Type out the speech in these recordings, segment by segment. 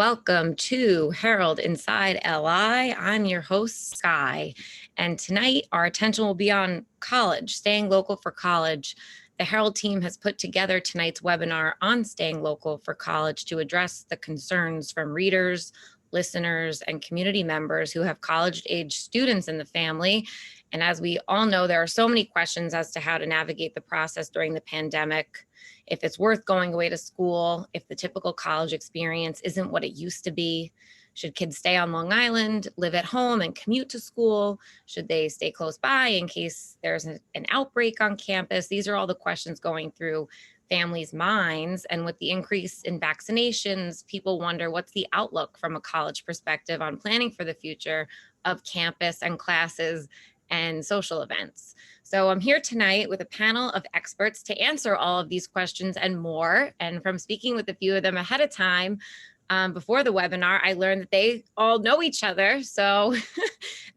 Welcome to Herald Inside LI. I'm your host, Sky, and tonight our attention will be on college, staying local for college. The Herald team has put together tonight's webinar on staying local for college to address the concerns from readers, listeners, and community members who have college-age students in the family. And as we all know, there are so many questions as to how to navigate the process during the pandemic, if it's worth going away to school, if the typical college experience isn't what it used to be. Should kids stay on Long Island, live at home, and commute to school? Should they stay close by in case there's an outbreak on campus? These are all the questions going through families' minds. And with the increase in vaccinations, people wonder what's the outlook from a college perspective on planning for the future of campus and classes and social events. So I'm here tonight with a panel of experts to answer all of these questions and more. And from speaking with a few of them ahead of time, before the webinar, I learned that they all know each other. So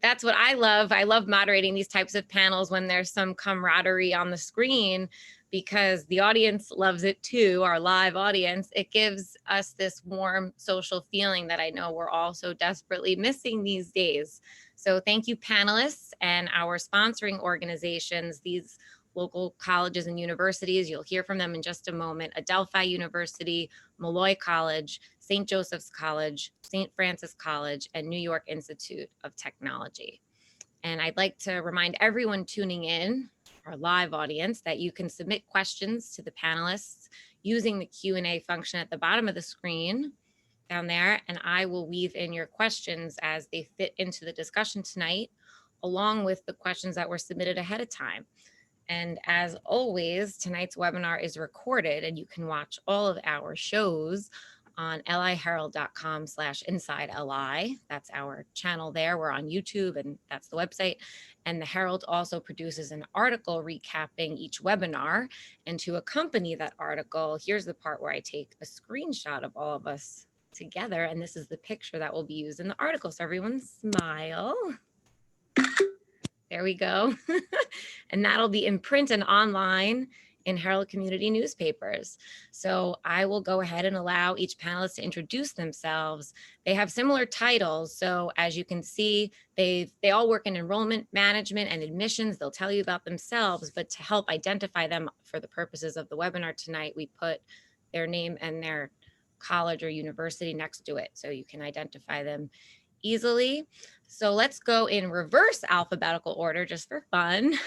that's what I love. I love moderating these types of panels when there's some camaraderie on the screen, because the audience loves it too, our live audience. It gives us this warm social feeling that I know we're all so desperately missing these days. So thank you, panelists, and our sponsoring organizations, these local colleges and universities. You'll hear from them in just a moment. Adelphi University, Molloy College, St. Joseph's College, St. Francis College, and New York Institute of Technology. And I'd like to remind everyone tuning in, our live audience, that you can submit questions to the panelists using the Q&A function at the bottom of the screen down there, and I will weave in your questions as they fit into the discussion tonight, along with the questions that were submitted ahead of time. And as always, tonight's webinar is recorded, and you can watch all of our shows on liherald.com/insideli. That's our channel there. We're on YouTube, and that's the website. And the Herald also produces an article recapping each webinar. And to accompany that article, here's the part where I take a screenshot of all of us together, and this is the picture that will be used in the article. So everyone smile. There we go. And that'll be in print and online in Herald community newspapers. So I will go ahead and allow each panelist to introduce themselves. They have similar titles. So as you can see, they all work in enrollment management and admissions. They'll tell you about themselves, but to help identify them for the purposes of the webinar tonight, we put their name and their college or university next to it, so you can identify them easily. So let's go in reverse alphabetical order just for fun,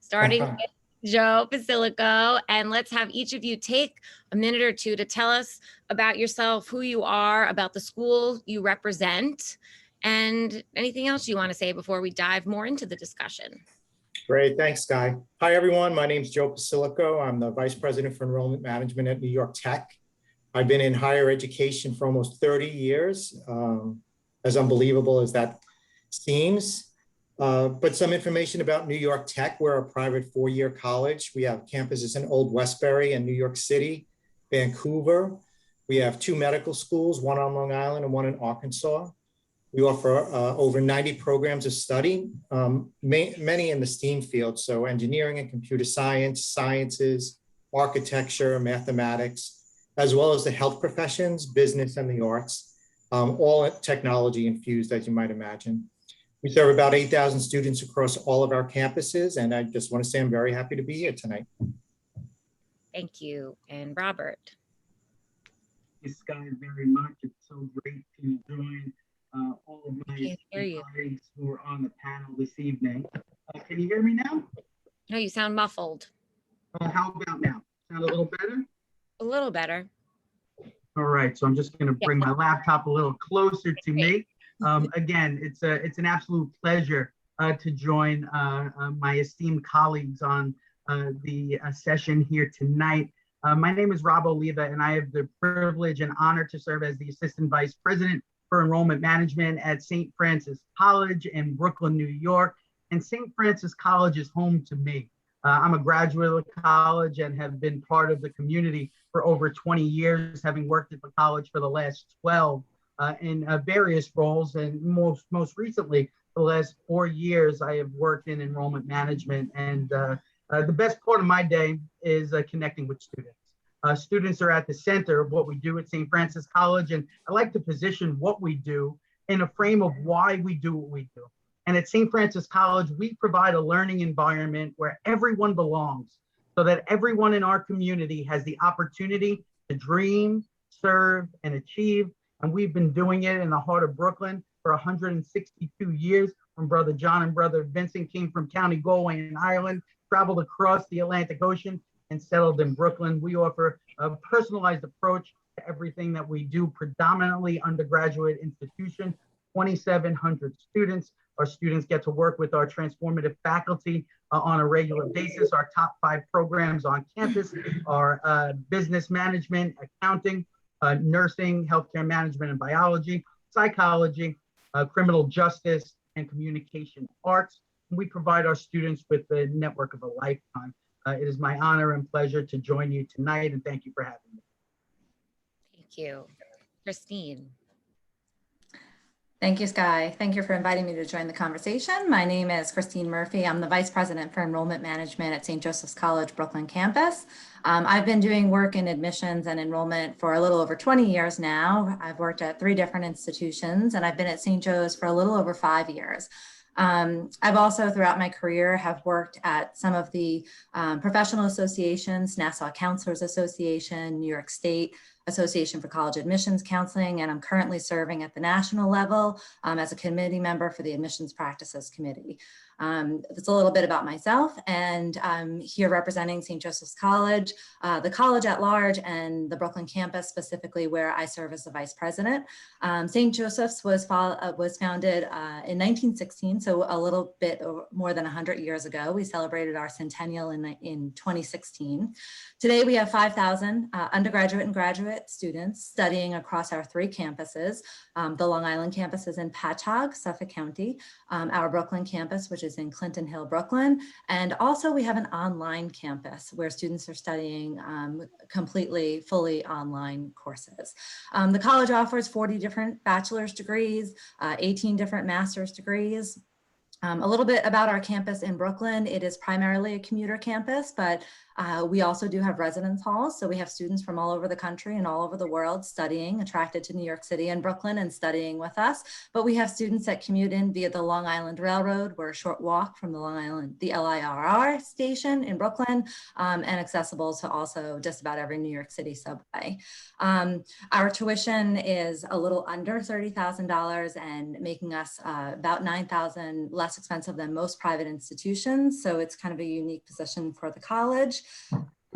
starting with Joe Posillico, and let's have each of you take a minute or two to tell us about yourself, who you are, about the school you represent, and anything else you want to say before we dive more into the discussion. Great, thanks, Sky. Hi, everyone. My name is Joe Posillico. I'm the Vice President for Enrollment Management at New York Tech. I've been in higher education for almost 30 years, as unbelievable as that seems. But some information about New York Tech. We're a private four-year college. We have campuses in Old Westbury and New York City, Vancouver. We have two medical schools, one on Long Island and one in Arkansas. We offer over 90 programs of study, many in the STEAM field, so engineering and computer science, sciences, architecture, mathematics, as well as the health professions, business, and the arts, all technology infused, as you might imagine. We serve about 8,000 students across all of our campuses, and I just want to say I'm very happy to be here tonight. Thank you. And Robert. Thank you, Sky, very much. It's so great to join all of my colleagues who are on the panel this evening. Can you hear me now? No, you sound muffled. How about now? Sound a little better? A little better. All right, so I'm just going to bring my laptop a little closer to me. Again, it's an absolute pleasure to join my esteemed colleagues on the session here tonight. My name is Rob Oliva, and I have the privilege and honor to serve as the Assistant Vice President for Enrollment Management at St. Francis College in Brooklyn, New York. And St. Francis College is home to me. I'm a graduate of the college and have been part of the community for over 20 years, having worked at the college for the last 12 in various roles. And most recently, the last 4 years, I have worked in enrollment management. And the best part of my day is connecting with students. Students are at the center of what we do at St. Francis College, and I like to position what we do in a frame of why we do what we do. And at St. Francis College, we provide a learning environment where everyone belongs, so that everyone in our community has the opportunity to dream, serve, and achieve. And we've been doing it in the heart of Brooklyn for 162 years. When Brother John and Brother Vincent came from County Galway in Ireland, traveled across the Atlantic Ocean, and settled in Brooklyn. We offer a personalized approach to everything that we do, predominantly undergraduate institution, 2,700 students. Our students get to work with our transformative faculty on a regular basis. Our top 5 programs on campus are business management, accounting, nursing, healthcare management and biology, psychology, criminal justice, and communication arts. We provide our students with the network of a lifetime. It is my honor and pleasure to join you tonight, and thank you for having me. Thank you. Christine. Thank you, Sky. Thank you for inviting me to join the conversation. My name is Christine Murphy. I'm the Vice President for Enrollment Management at St. Joseph's College, Brooklyn campus. I've been doing work in admissions and enrollment for a little over 20 years now. I've worked at 3 different institutions, and I've been at St. Joe's for a little over 5 years. I've also, throughout my career, have worked at some of the professional associations, Nassau Counselors Association, New York State Association for College Admissions Counseling, and I'm currently serving at the national level as a committee member for the Admissions Practices Committee. That's a little bit about myself, and I'm here representing St. Joseph's College, the college at large, and the Brooklyn campus specifically, where I serve as the vice president. St. Joseph's was founded in 1916, so a little bit more than 100 years ago. We celebrated our centennial in 2016. Today we have 5,000 undergraduate and graduate students studying across our 3 campuses. The Long Island campus is in Patchogue, Suffolk County, our Brooklyn campus, which is in Clinton Hill, Brooklyn. And also we have an online campus where students are studying fully online courses. The college offers 40 different bachelor's degrees, 18 different master's degrees. A little bit about our campus in Brooklyn. It is primarily a commuter campus, but we also do have residence halls. So we have students from all over the country and all over the world studying, attracted to New York City and Brooklyn and studying with us. But we have students that commute in via the Long Island Railroad. We're a short walk from the LIRR station in Brooklyn, and accessible to also just about every New York City subway. Our tuition is a little under $30,000 and making us about $9,000 less expensive than most private institutions. So it's kind of a unique position for the college.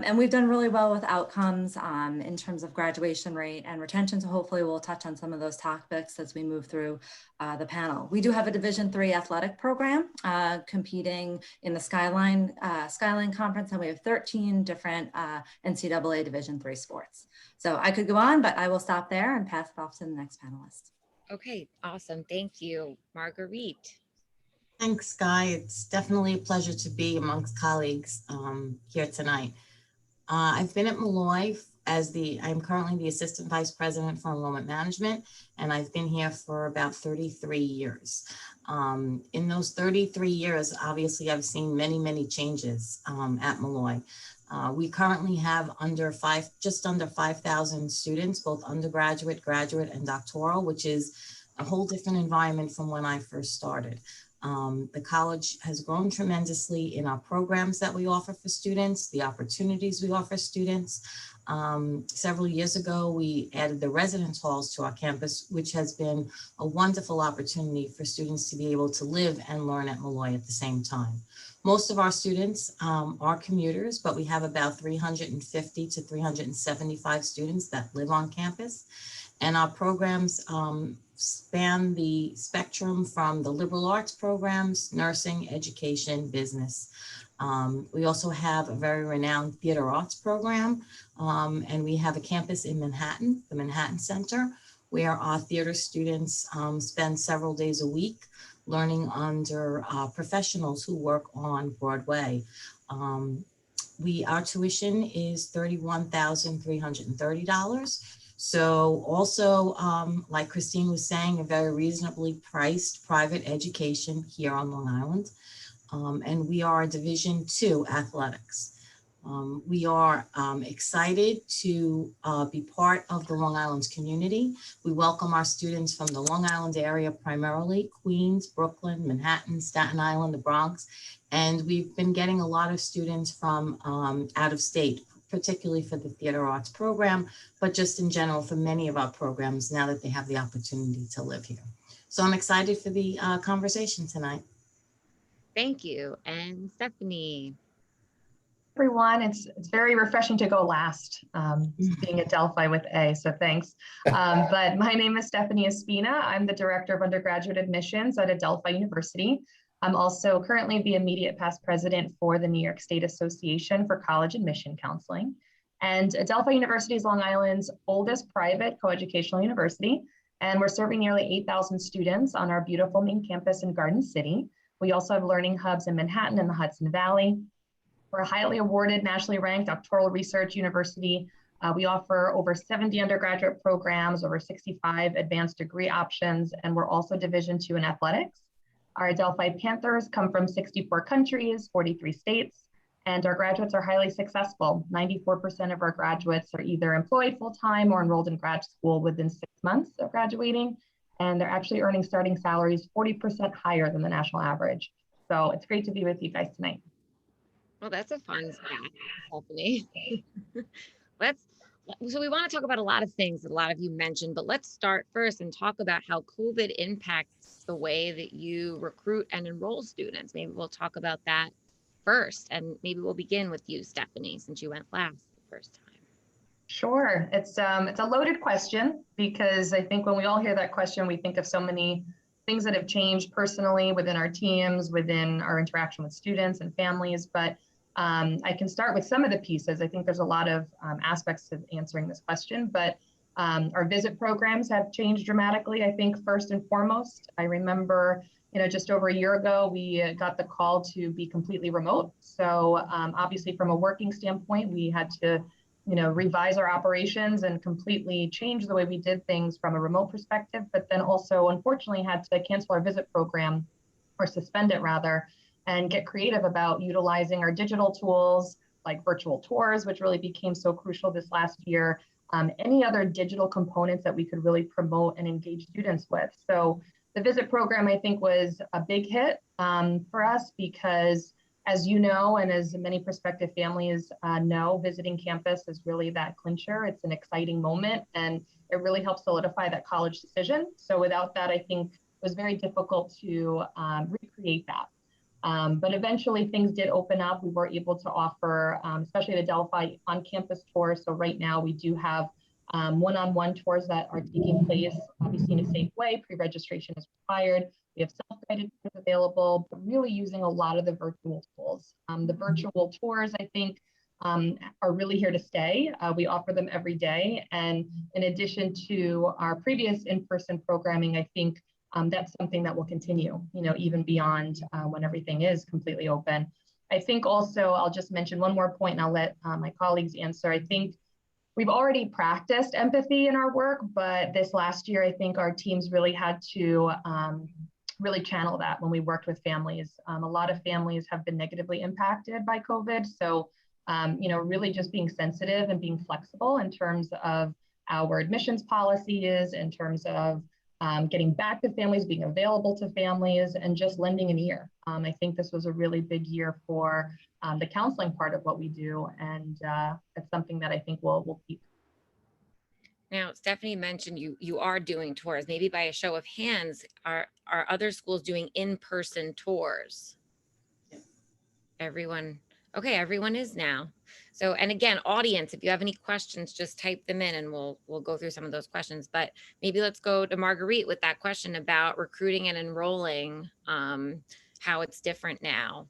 And we've done really well with outcomes in terms of graduation rate and retention. So hopefully we'll touch on some of those topics as we move through the panel. We do have a Division III athletic program competing in the Skyline Conference, and we have 13 different NCAA Division III sports. So I could go on, but I will stop there and pass it off to the next panelist. Okay, awesome. Thank you, Marguerite. Thanks, Sky. It's definitely a pleasure to be amongst colleagues here tonight. I've been at Molloy I'm currently the Assistant Vice President for Enrollment Management, and I've been here for about 33 years. In those 33 years, obviously, I've seen many, many changes at Molloy. We currently have just under 5,000 students, both undergraduate, graduate, and doctoral, which is a whole different environment from when I first started. The college has grown tremendously in our programs that we offer for students, the opportunities we offer students. Several years ago, we added the residence halls to our campus, which has been a wonderful opportunity for students to be able to live and learn at Molloy at the same time. Most of our students are commuters, but we have about 350 to 375 students that live on campus. And our programs span the spectrum from the liberal arts programs, nursing, education, business. We also have a very renowned theater arts program, and we have a campus in Manhattan, the Manhattan Center, where our theater students spend several days a week learning under professionals who work on Broadway. Our tuition is $31,330. So also, like Christine was saying, a very reasonably priced private education here on Long Island. And we are a Division II athletics. We are excited to be part of the Long Island community. We welcome our students from the Long Island area, primarily Queens, Brooklyn, Manhattan, Staten Island, the Bronx, and we've been getting a lot of students from out of state, particularly for the theater arts program, but just in general for many of our programs now that they have the opportunity to live here. So I'm excited for the conversation tonight. Thank you. And Stephanie. Everyone, it's very refreshing to go last, being Adelphi with A, so thanks. But my name is Stephanie Espina. I'm the Director of Undergraduate Admissions at Adelphi University. I'm also currently the immediate past president for the New York State Association for College Admission Counseling. And Adelphi University is Long Island's oldest private coeducational university, and we're serving nearly 8,000 students on our beautiful main campus in Garden City. We also have learning hubs in Manhattan and the Hudson Valley. We're a highly awarded, nationally ranked doctoral research university. We offer over 70 undergraduate programs, over 65 advanced degree options, and we're also Division II in athletics. Our Adelphi Panthers come from 64 countries, 43 states, and our graduates are highly successful. 94% of our graduates are either employed full-time or enrolled in grad school within 6 months of graduating, and they're actually earning starting salaries 40% higher than the national average. So it's great to be with you guys tonight. Well, that's a fun stat, Stephanie. So we want to talk about a lot of things that a lot of you mentioned, but let's start first and talk about how COVID impacts the way that you recruit and enroll students. Maybe we'll talk about that first, and maybe we'll begin with you, Stephanie, since you went last the first time. Sure, it's a loaded question, because I think when we all hear that question, we think of so many things that have changed personally within our teams, within our interaction with students and families, but I can start with some of the pieces. I think there's a lot of aspects to answering this question, but our visit programs have changed dramatically. I think first and foremost, I remember, just over a year ago, we got the call to be completely remote. So obviously from a working standpoint, we had to, revise our operations and completely change the way we did things from a remote perspective, but then also unfortunately had to cancel our visit program, or suspend it rather, and get creative about utilizing our digital tools like virtual tours, which really became so crucial this last year, any other digital components that we could really promote and engage students with. So the visit program, I think, was a big hit for us because, as you know, and as many prospective families know, visiting campus is really that clincher. It's an exciting moment, and it really helps solidify that college decision. So without that, I think it was very difficult to recreate that. But eventually things did open up. We were able to offer, especially at Adelphi, on-campus tours. So right now we do have one-on-one tours that are taking place, obviously in a safe way. Pre-registration is required. We have self-guided tours available, but really using a lot of the virtual tools. The virtual tours, I think, are really here to stay. We offer them every day. And in addition to our previous in-person programming, I think that's something that will continue, even beyond when everything is completely open. I think also, I'll just mention one more point and I'll let my colleagues answer. I think we've already practiced empathy in our work, but this last year, I think our teams really had to really channel that when we worked with families. A lot of families have been negatively impacted by COVID. So, really just being sensitive and being flexible in terms of our admissions policies, in terms of getting back to families, being available to families, and just lending an ear. I think this was a really big year for the counseling part of what we do, and it's something that I think we'll keep. Now, Stephanie mentioned you are doing tours. Maybe by a show of hands, are other schools doing in-person tours? Everyone, okay, everyone is now. So, and again, audience, if you have any questions, just type them in and we'll go through some of those questions. But maybe let's go to Marguerite with that question about recruiting and enrolling, how it's different now.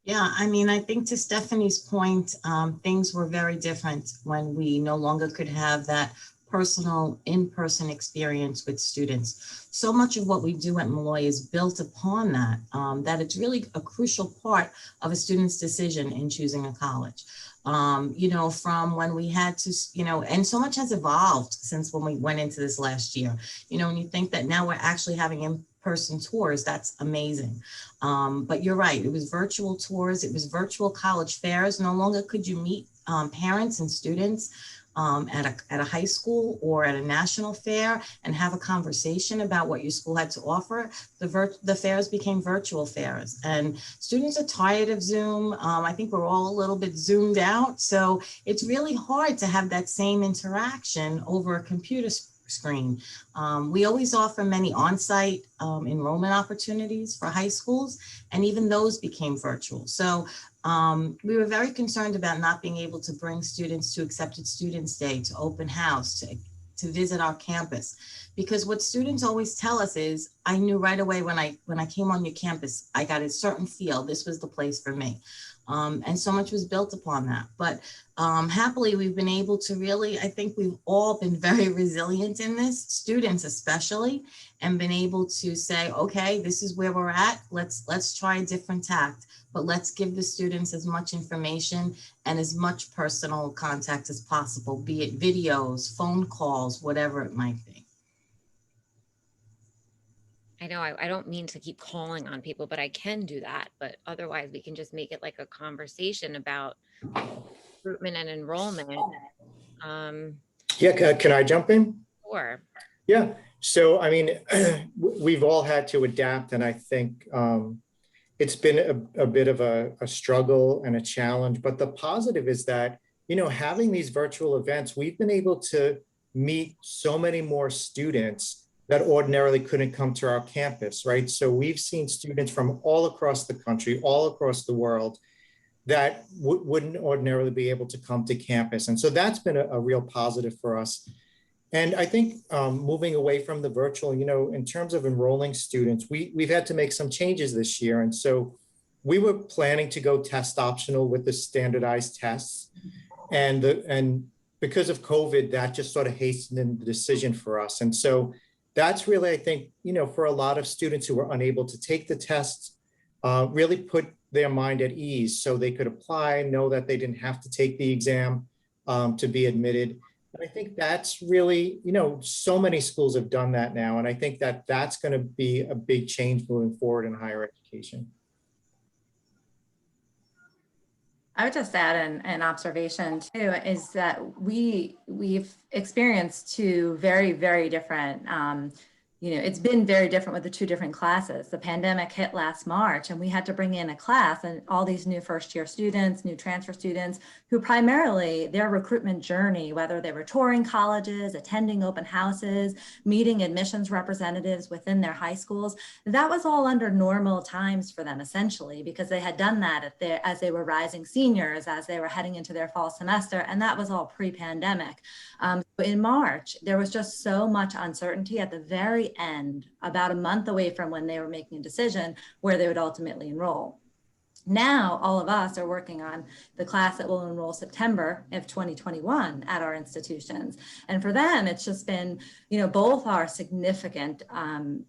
Yeah, I mean, I think to Stephanie's point, things were very different when we no longer could have that personal in-person experience with students. So much of what we do at Molloy is built upon that, that it's really a crucial part of a student's decision in choosing a college. From when we had to, and so much has evolved since when we went into this last year. When you think that now we're actually having in-person tours, that's amazing. But you're right, it was virtual tours, it was virtual college fairs. No longer could you meet parents and students at a high school or at a national fair and have a conversation about what your school had to offer. The fairs became virtual fairs, and students are tired of Zoom. I think we're all a little bit zoomed out. So it's really hard to have that same interaction over a computer screen. We always offer many on-site enrollment opportunities for high schools, and even those became virtual. So we were very concerned about not being able to bring students to Accepted Students Day, to open house, to visit our campus. Because what students always tell us is, I knew right away when I came on your campus, I got a certain feel, this was the place for me. And so much was built upon that. But happily, we've been able to really, I think we've all been very resilient in this, students especially, and been able to say, okay, this is where we're at. Let's try a different tact, but let's give the students as much information and as much personal contact as possible, be it videos, phone calls, whatever it might be. I know I don't mean to keep calling on people, but I can do that. But otherwise, we can just make it like a conversation about recruitment and enrollment. Yeah, can I jump in? Sure. Yeah, so I mean, we've all had to adapt, and I think it's been a bit of a struggle and a challenge. But the positive is that, you know, having these virtual events, we've been able to meet so many more students that ordinarily couldn't come to our campus, right? So we've seen students from all across the country, all across the world, that wouldn't ordinarily be able to come to campus. And so that's been a real positive for us. And I think moving away from the virtual, you know, in terms of enrolling students, we've had to make some changes this year. And so we were planning to go test optional with the standardized tests. And because of COVID, that just sort of hastened the decision for us. And so that's really, I think, you know, for a lot of students who were unable to take the tests, really put their mind at ease so they could apply, know that they didn't have to take the exam to be admitted. And I think that's really, you know, so many schools have done that now. And I think that that's going to be a big change moving forward in higher education. I would just add an observation too, is that we've experienced two very, very different, you know, it's been very different with the two different classes. The pandemic hit last March, and we had to bring in a class and all these new first-year students, new transfer students, who primarily their recruitment journey, whether they were touring colleges, attending open houses, meeting admissions representatives within their high schools, that was all under normal times for them, essentially, because they had done that as they were rising seniors, as they were heading into their fall semester, and that was all pre-pandemic. In March, there was just so much uncertainty at the very end, about a month away from when they were making a decision where they would ultimately enroll. Now, all of us are working on the class that will enroll September of 2021 at our institutions. And for them, it's just been, you know, both are significant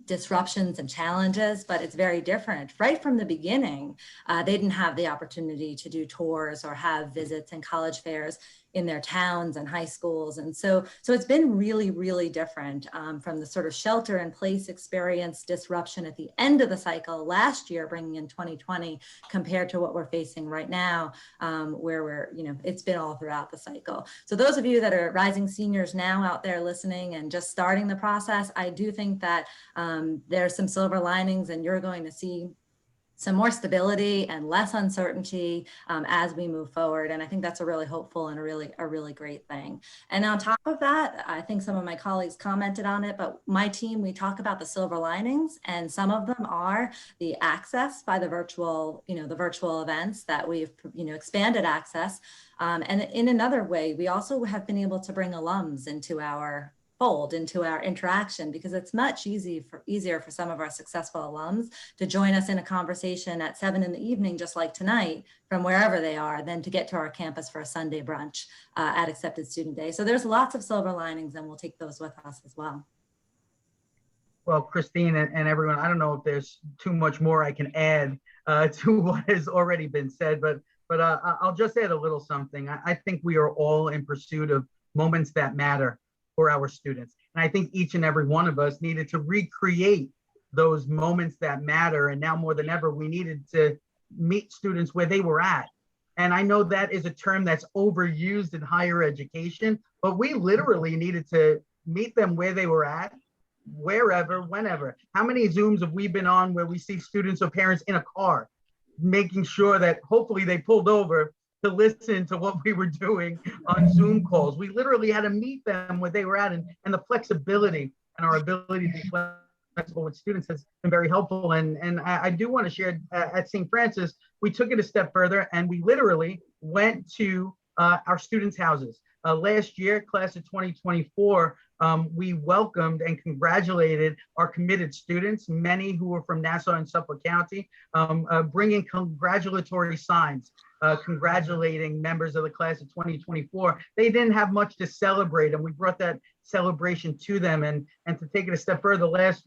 disruptions and challenges, but it's very different. Right from the beginning, they didn't have the opportunity to do tours or have visits and college fairs in their towns and high schools. And so it's been really, really different from the sort of shelter in place experience disruption at the end of the cycle last year, bringing in 2020, compared to what we're facing right now, where we're, you know, it's been all throughout the cycle. So those of you that are rising seniors now out there listening and just starting the process, I do think that there's some silver linings, and you're going to see some more stability and less uncertainty as we move forward. And I think that's a really hopeful and a really great thing. And on top of that, I think some of my colleagues commented on it, but my team, we talk about the silver linings, and some of them are the access by the virtual, you know, the virtual events that we've, you know, expanded access. And in another way, we also have been able to bring alums into our fold, into our interaction, because it's much easier for some of our successful alums to join us in a conversation at 7 p.m, just like tonight, from wherever they are, than to get to our campus for a Sunday brunch at Accepted Student Day. So there's lots of silver linings, and we'll take those with us as well. Well, Christine and everyone, I don't know if there's too much more I can add to what has already been said, but I'll just add a little something. I think we are all in pursuit of moments that matter for our students. And I think each and every one of us needed to recreate those moments that matter. And now more than ever, we needed to meet students where they were at. And I know that is a term that's overused in higher education, but we literally needed to meet them where they were at, wherever, whenever. How many Zooms have we been on where we see students or parents in a car, making sure that hopefully they pulled over to listen to what we were doing on Zoom calls? We literally had to meet them where they were at, and the flexibility and our ability to be flexible with students has been very helpful. And I do want to share at St. Francis, we took it a step further and we literally went to our students' houses. Last year, class of 2024, we welcomed and congratulated our committed students, many who were from Nassau and Suffolk County, bringing congratulatory signs, congratulating members of the class of 2024. They didn't have much to celebrate, and we brought that celebration to them. And to take it a step further, last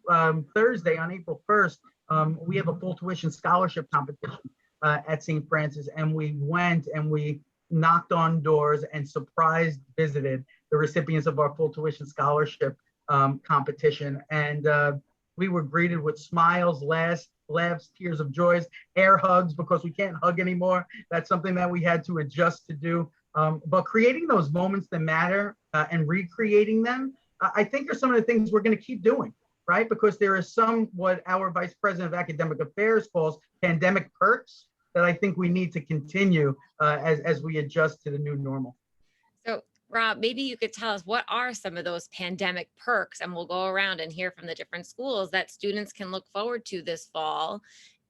Thursday on April 1st, we have a full tuition scholarship competition at St. Francis, and we went and we knocked on doors and surprise visited the recipients of our full tuition scholarship competition. And we were greeted with smiles, laughs, tears of joys, air hugs, because we can't hug anymore. That's something that we had to adjust to do. But creating those moments that matter and recreating them, I think are some of the things we're going to keep doing, right? Because there are some, what our Vice President of Academic Affairs calls pandemic perks, that I think we need to continue as we adjust to the new normal. So Rob, maybe you could tell us what are some of those pandemic perks, and we'll go around and hear from the different schools that students can look forward to this fall.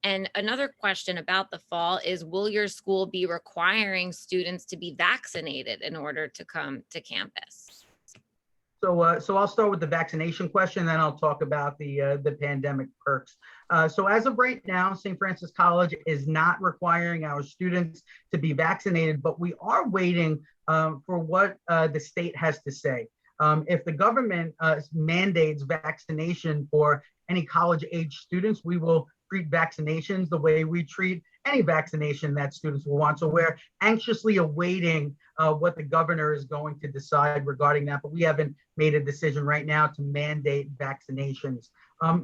And another question about the fall is, will your school be requiring students to be vaccinated in order to come to campus? So I'll start with the vaccination question, then I'll talk about the pandemic perks. So as of right now, St. Francis College is not requiring our students to be vaccinated, but we are waiting for what the state has to say. If the government mandates vaccination for any college-age students, we will treat vaccinations the way we treat any vaccination that students will want. So we're anxiously awaiting what the governor is going to decide regarding that, but we haven't made a decision right now to mandate vaccinations.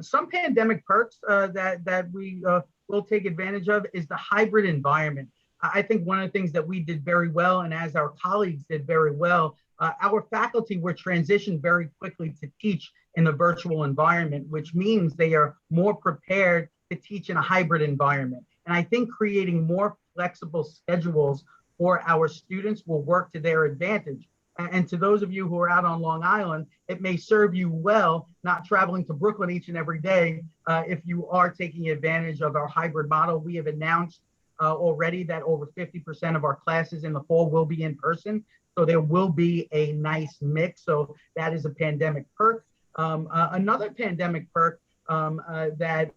Some pandemic perks that we will take advantage of is the hybrid environment. I think one of the things that we did very well, and as our colleagues did very well, our faculty were transitioned very quickly to teach in the virtual environment, which means they are more prepared to teach in a hybrid environment. And I think creating more flexible schedules for our students will work to their advantage. And to those of you who are out on Long Island, it may serve you well not traveling to Brooklyn each and every day if you are taking advantage of our hybrid model. We have announced already that over 50% of our classes in the fall will be in person. So there will be a nice mix. So that is a pandemic perk. Another pandemic perk that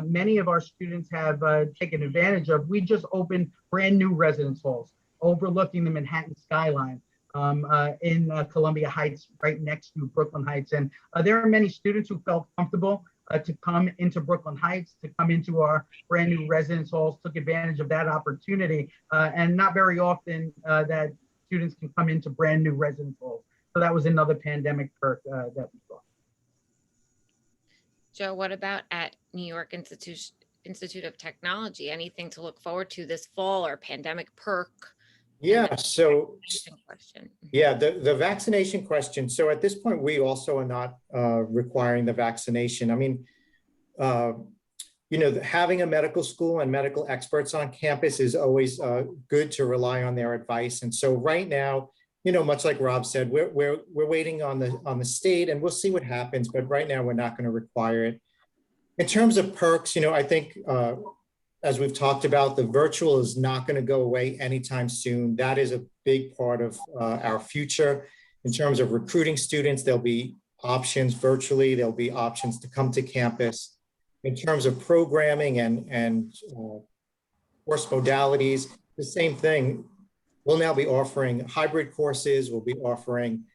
many of our students have taken advantage of, we just opened brand new residence halls overlooking the Manhattan skyline in Columbia Heights, right next to Brooklyn Heights. And there are many students who felt comfortable to come into Brooklyn Heights, to come into our brand new residence halls, took advantage of that opportunity. And not very often that students can come into brand new residence halls. So that was another pandemic perk that we saw. Joe, what about at New York Institute of Technology? Anything to look forward to this fall or pandemic perk? Yeah, so question. Yeah, the vaccination question. So at this point, we also are not requiring the vaccination. I mean, you know, having a medical school and medical experts on campus is always good to rely on their advice. And so right now, you know, much like Rob said, we're waiting on the state, and we'll see what happens. But right now, we're not going to require it. In terms of perks, you know, I think as we've talked about, the virtual is not going to go away anytime soon. That is a big part of our future. In terms of recruiting students, there'll be options virtually. There'll be options to come to campus. In terms of programming and course modalities, the same thing. We'll now be offering hybrid courses. We'll be offering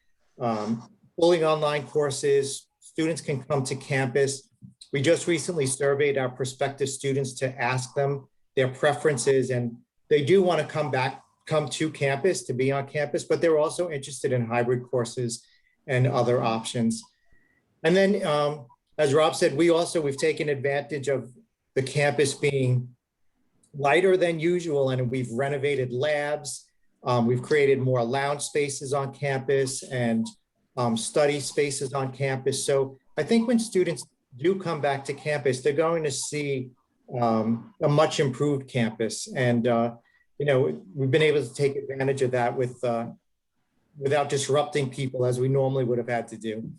fully online courses. Students can come to campus. We just recently surveyed our prospective students to ask them their preferences, and they do want to come to campus, to be on campus, but they're also interested in hybrid courses and other options. And then as Rob said, we've taken advantage of the campus being lighter than usual, and we've renovated labs. We've created more lounge spaces on campus and study spaces on campus. So I think when students do come back to campus, they're going to see a much improved campus. And, we've been able to take advantage of that without disrupting people as we normally would have had to do.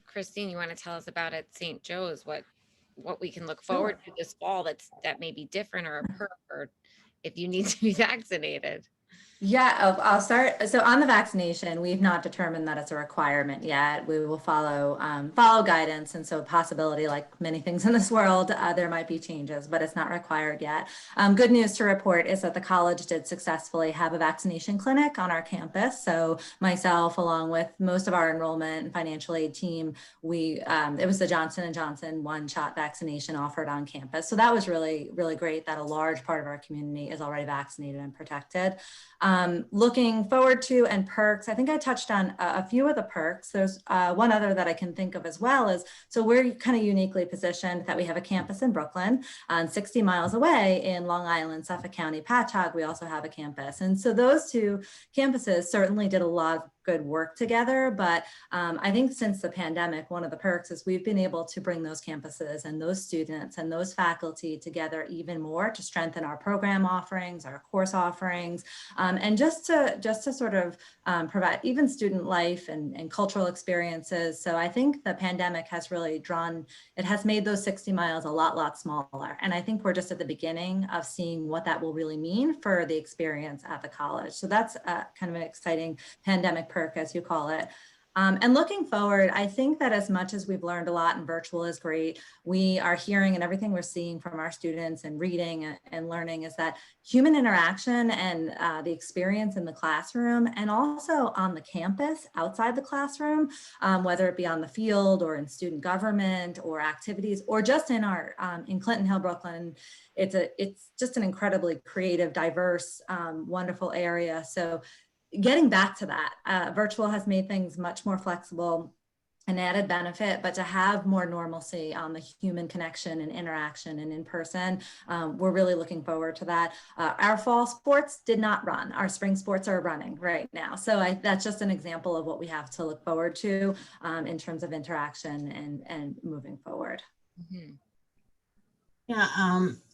Christine, you want to tell us about at St. Joe's, what we can look forward to this fall that may be different or a perk, or if you need to be vaccinated? Yeah, I'll start. So on the vaccination, we've not determined that it's a requirement yet. We will follow guidance, and so possibility, like many things in this world, there might be changes, but it's not required yet. Good news to report is that the college did successfully have a vaccination clinic on our campus. So myself, along with most of our enrollment and financial aid team, it was the Johnson & Johnson one-shot vaccination offered on campus. So that was really, really great that a large part of our community is already vaccinated and protected. Looking forward to and perks, I think I touched on a few of the perks. There's one other that I can think of as well is, so we're kind of uniquely positioned that we have a campus in Brooklyn, 60 miles away in Long Island, Suffolk County, Patchogue, we also have a campus. And so those two campuses certainly did a lot of good work together. But I think since the pandemic, one of the perks is we've been able to bring those campuses and those students and those faculty together even more to strengthen our program offerings, our course offerings, and just to sort of provide even student life and cultural experiences. So I think the pandemic has really it has made those 60 miles a lot smaller. And I think we're just at the beginning of seeing what that will really mean for the experience at the college. So that's kind of an exciting pandemic perk, as you call it. And looking forward, I think that as much as we've learned a lot and virtual is great, we are hearing and everything we're seeing from our students and reading and learning is that human interaction and the experience in the classroom and also on the campus outside the classroom, whether it be on the field or in student government or activities or just in our in Clinton Hill, Brooklyn, it's just an incredibly creative, diverse, wonderful area. So getting back to that, virtual has made things much more flexible, an added benefit, but to have more normalcy on the human connection and interaction and in person, we're really looking forward to that. Our fall sports did not run. Our spring sports are running right now. So that's just an example of what we have to look forward to in terms of interaction and moving forward. Mm-hmm. Yeah,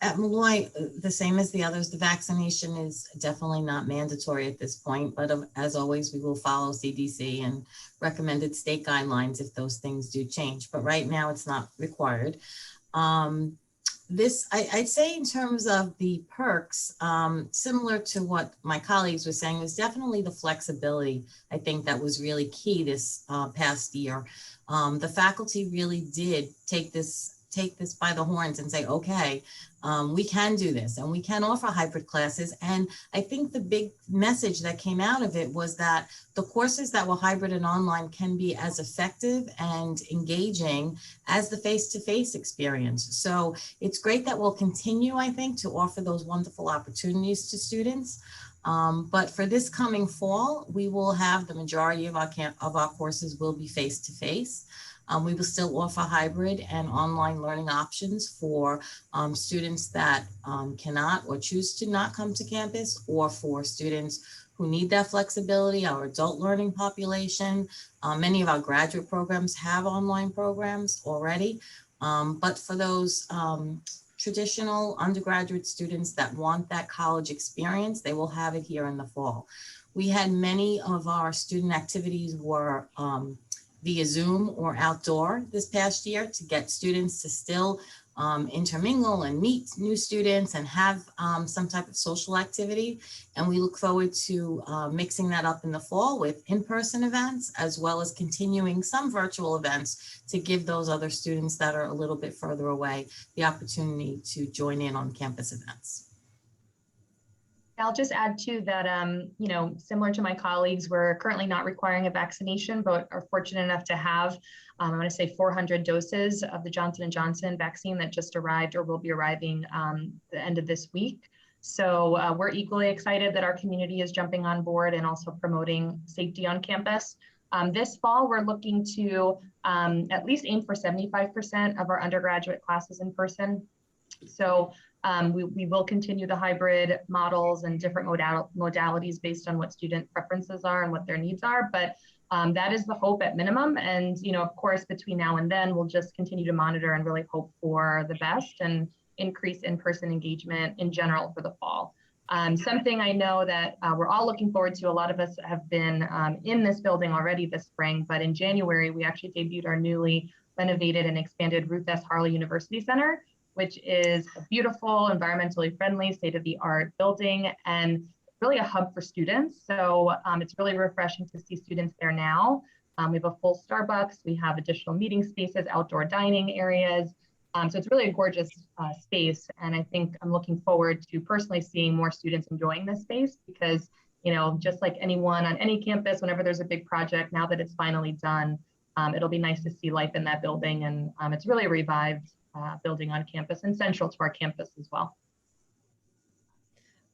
at Molloy, the same as the others, the vaccination is definitely not mandatory at this point, but as always, we will follow CDC and recommended state guidelines if those things do change. But right now, it's not required. I'd say in terms of the perks, similar to what my colleagues were saying, was definitely the flexibility. I think that was really key this past year. The faculty really did take this by the horns and say, okay, we can do this and we can offer hybrid classes. And I think the big message that came out of it was that the courses that were hybrid and online can be as effective and engaging as the face-to-face experience. So it's great that we'll continue, I think, to offer those wonderful opportunities to students. But for this coming fall, we will have the majority of our courses will be face-to-face. We will still offer hybrid and online learning options for students that cannot or choose to not come to campus, or for students who need that flexibility, our adult learning population. Many of our graduate programs have online programs already, but for those traditional undergraduate students that want that college experience, they will have it here in the fall. We had many of our student activities were via Zoom or outdoor this past year to get students to still intermingle and meet new students and have some type of social activity. And we look forward to mixing that up in the fall with in-person events, as well as continuing some virtual events to give those other students that are a little bit further away the opportunity to join in on campus events. I'll just add too that, similar to my colleagues, we're currently not requiring a vaccination, but are fortunate enough to have, I want to say 400 doses of the Johnson & Johnson vaccine that just arrived or will be arriving the end of this week. So we're equally excited that our community is jumping on board and also promoting safety on campus. This fall, we're looking to at least aim for 75% of our undergraduate classes in person. So we will continue the hybrid models and different modalities based on what student preferences are and what their needs are. But that is the hope at minimum. And, of course, between now and then, we'll just continue to monitor and really hope for the best and increase in-person engagement in general for the fall. Something I know that we're all looking forward to. A lot of us have been in this building already this spring, but in January, we actually debuted our newly renovated and expanded Ruth S. Harley University Center, which is a beautiful, environmentally friendly, state-of-the-art building and really a hub for students. So it's really refreshing to see students there now. We have a full Starbucks, we have additional meeting spaces, outdoor dining areas. So it's really a gorgeous space. And I think I'm looking forward to personally seeing more students enjoying this space because, just like anyone on any campus, whenever there's a big project, now that it's finally done, it'll be nice to see life in that building. And it's really a revived building on campus and central to our campus as well.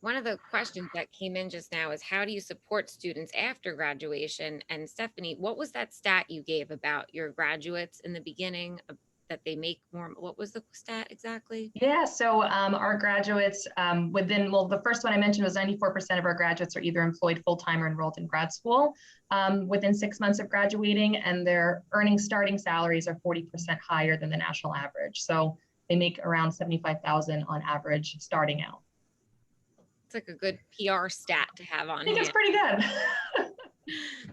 One of the questions that came in just now is how do you support students after graduation? And Stephanie, what was that stat you gave about your graduates in the beginning that they make more? What was the stat exactly? Yeah, so our graduates the first one I mentioned was 94% of our graduates are either employed full-time or enrolled in grad school within 6 months of graduating, and their starting salaries are 40% higher than the national average. So they make around $75,000 on average starting out. It's like a good PR stat to have on. I think it's pretty good.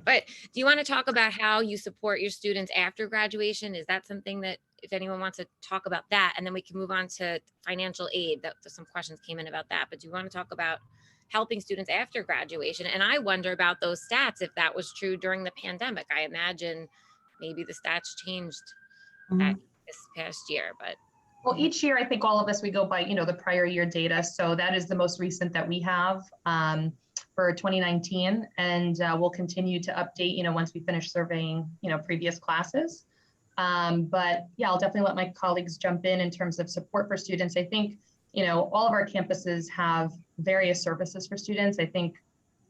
But do you want to talk about how you support your students after graduation? Is that something that, if anyone wants to talk about that, and then we can move on to financial aid? Some questions came in about that, but do you want to talk about helping students after graduation? And I wonder about those stats, if that was true during the pandemic. I imagine maybe the stats changed this past year, but. Well, each year, I think all of us, we go by, the prior year data. So that is the most recent that we have for 2019. And we'll continue to update, once we finish surveying, previous classes. But yeah, I'll definitely let my colleagues jump in terms of support for students. I think, all of our campuses have various services for students. I think,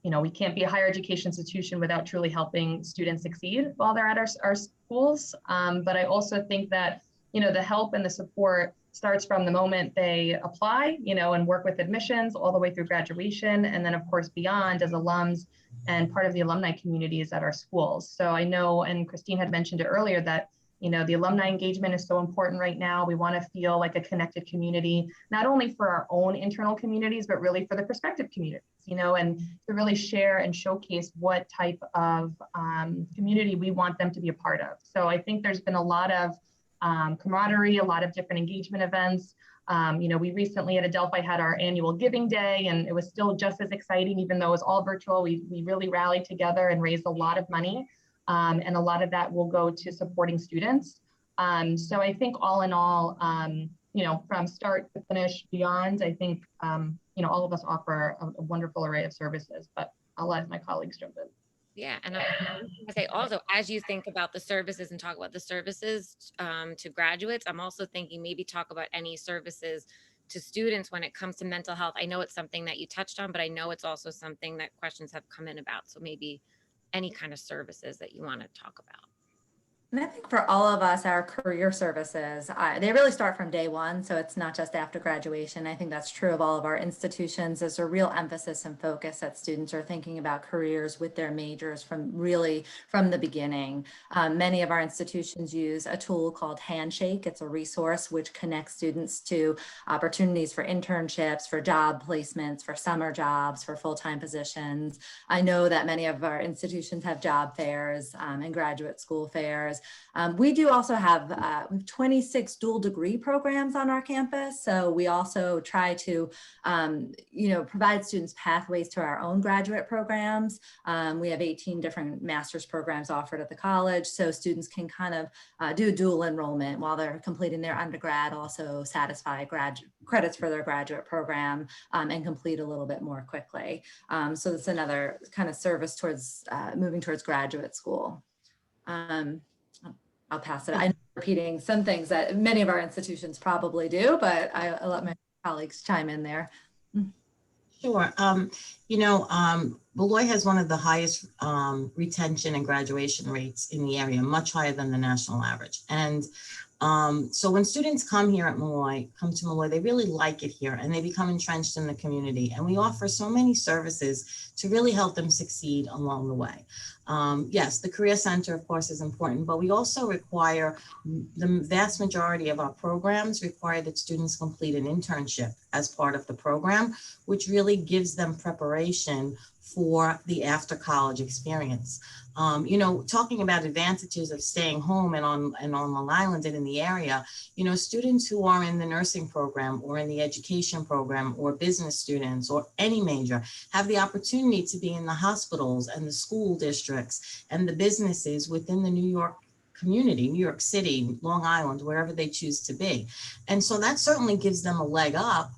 we can't be a higher education institution without truly helping students succeed while they're at our schools. But I also think that, the help and the support starts from the moment they apply, and work with admissions all the way through graduation. And then of course, beyond as alums and part of the alumni communities at our schools. So I know, and Christine had mentioned it earlier, that, the alumni engagement is so important right now. We want to feel like a connected community, not only for our own internal communities, but really for the prospective communities, and to really share and showcase what type of community we want them to be a part of. So I think there's been a lot of camaraderie, a lot of different engagement events. We recently at Adelphi had our annual giving day, and it was still just as exciting, even though it was all virtual. We really rallied together and raised a lot of money. And a lot of that will go to supporting students. So I think all in all, from start to finish beyond, I think, all of us offer a wonderful array of services, but I'll let my colleagues jump in. Yeah, and I say also, as you think about the services and talk about the services to graduates, I'm also thinking maybe talk about any services to students when it comes to mental health. I know it's something that you touched on, but I know it's also something that questions have come in about. So maybe any kind of services that you want to talk about. And I think for all of us, our career services, they really start from day one. So it's not just after graduation. I think that's true of all of our institutions. There's a real emphasis and focus that students are thinking about careers with their majors from the beginning. Many of our institutions use a tool called Handshake. It's a resource which connects students to opportunities for internships, for job placements, for summer jobs, for full-time positions. I know that many of our institutions have job fairs and graduate school fairs. We do also have 26 dual degree programs on our campus. So we also try to, provide students pathways to our own graduate programs. We have 18 different master's programs offered at the college. So students can kind of do dual enrollment while they're completing their undergrad, also satisfy credits for their graduate program and complete a little bit more quickly. So that's another kind of service towards moving towards graduate school. I'll pass it. I'm repeating some things that many of our institutions probably do, but I'll let my colleagues chime in there. Sure. Molloy has one of the highest retention and graduation rates in the area, much higher than the national average. And so when students come here at Molloy, they really like it here and they become entrenched in the community. And we offer so many services to really help them succeed along the way. Yes, the Career Center, of course, is important, but we also require, the vast majority of our programs require that students complete an internship as part of the program, which really gives them preparation for the after college experience. You know, talking about advantages of staying home and on Long Island and in the area, you know, students who are in the nursing program or in the education program or business students or any major have the opportunity to be in the hospitals and the school districts and the businesses within the New York community, New York City, Long Island, wherever they choose to be. And so that certainly gives them a leg up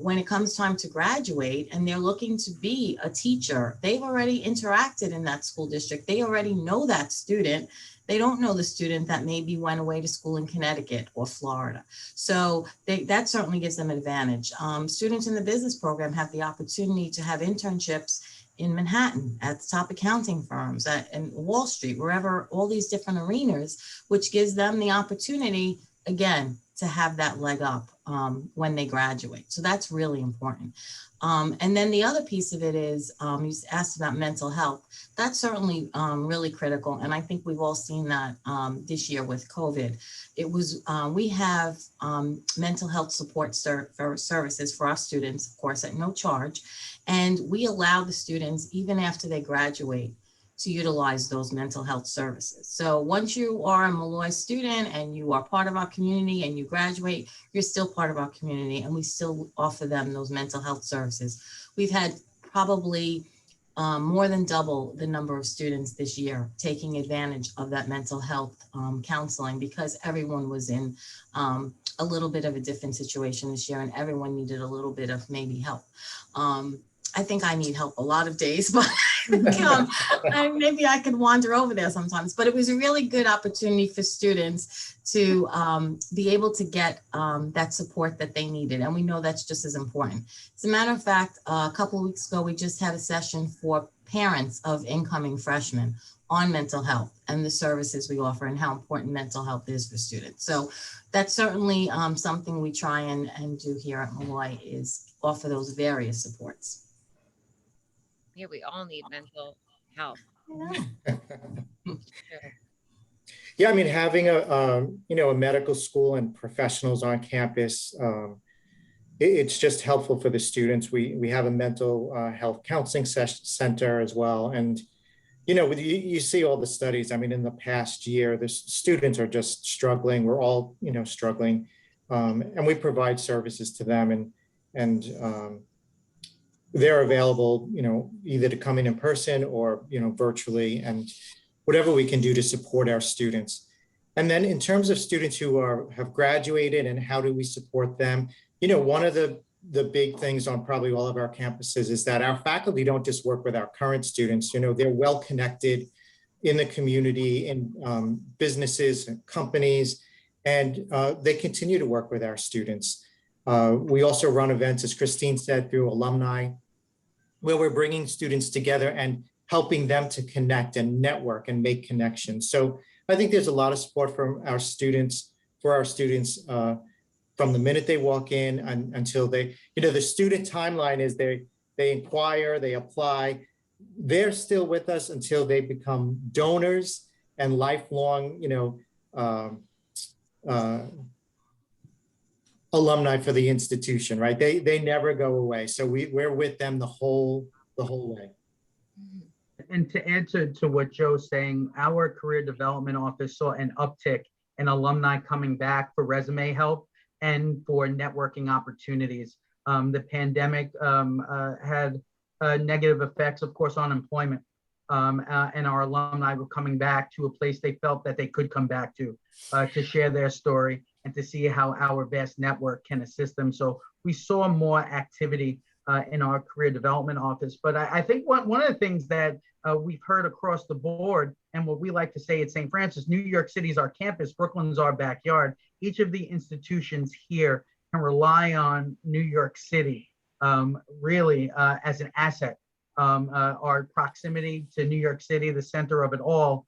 when it comes time to graduate and they're looking to be a teacher. They've already interacted in that school district. They already know that student. They don't know the student that maybe went away to school in Connecticut or Florida. So that certainly gives them an advantage. Students in the business program have the opportunity to have internships in Manhattan at the top accounting firms, and Wall Street, wherever, all these different arenas, which gives them the opportunity, again, to have that leg up when they graduate. So that's really important. And then the other piece of it is, you asked about mental health. That's certainly really critical. And I think we've all seen that this year with COVID. It was, we have mental health support services for our students, of course, at no charge. And we allow the students, even after they graduate, to utilize those mental health services. So once you are a Molloy student and you are part of our community and you graduate, you're still part of our community and we still offer them those mental health services. We've had probably more than double the number of students this year taking advantage of that mental health counseling because everyone was in a little bit of a different situation this year and everyone needed a little bit of maybe help. I think I need help a lot of days, but maybe I could wander over there sometimes, but it was a really good opportunity for students to be able to get that support that they needed. And we know that's just as important. As a matter of fact, a couple of weeks ago, we just had a session for parents of incoming freshmen on mental health and the services we offer and how important mental health is for students. So that's certainly something we try and do here at Molloy is offer those various supports. Yeah, we all need mental health. Yeah, I mean, having a medical school and professionals on campus, it's just helpful for the students. We have a mental health counseling center as well, and you see all the studies. I mean, in the past year, the students are just struggling. We're all struggling, and we provide services to them, and they're available, either to come in person or, virtually, and whatever we can do to support our students. And then in terms of students who have graduated and how do we support them, one of the big things on probably all of our campuses is that our faculty don't just work with our current students, they're well connected in the community, in businesses and companies, and they continue to work with our students. We also run events, as Christine said, through Alumni, where we're bringing students together and helping them to connect and network and make connections. So I think there's a lot of support from our students, from the minute they walk in until they, the student timeline is they inquire, they apply, they're still with us until they become donors and lifelong, alumni for the institution, right? They never go away. So we're with them the whole way. And to add to what Joe's saying, our career development office saw an uptick in alumni coming back for resume help and for networking opportunities. The pandemic had negative effects, of course, on employment. And our alumni were coming back to a place they felt that they could come back to share their story and to see how our vast network can assist them. So we saw more activity in our career development office. But I think one of the things that we've heard across the board, and what we like to say at St. Francis, New York City is our campus, Brooklyn's our backyard. Each of the institutions here can rely on New York City really as an asset our proximity to New York City, the center of it all,